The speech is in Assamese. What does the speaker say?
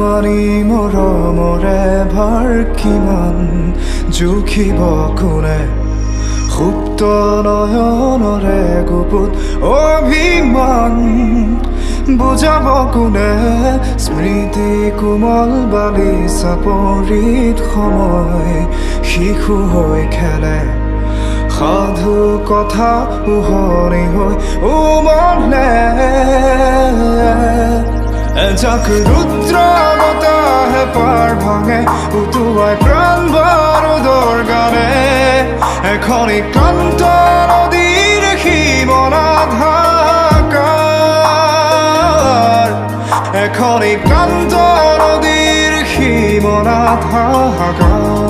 নোৱাৰি মৰমৰে ভাৰকিমান জুখিব কোনে সুপ্ত নয়নৰে গুপুত অভিমান বুজাব কোনে স্মৃতি কোমল বালিচা পৰিত সময় শিশু হৈ খেলে সাধু কথা উহনি হৈ উমলে এজাক ৰুদ্ৰ বতাহে পাৰ ভাঙে উটুৱাই প্ৰাণ বাৰুদৰ গানে এখন ক্লান্ত নদীৰ সীমনাত হাহাকাৰ এখন ক্লান্ত নদীৰ সীমনাত হাহাকাৰ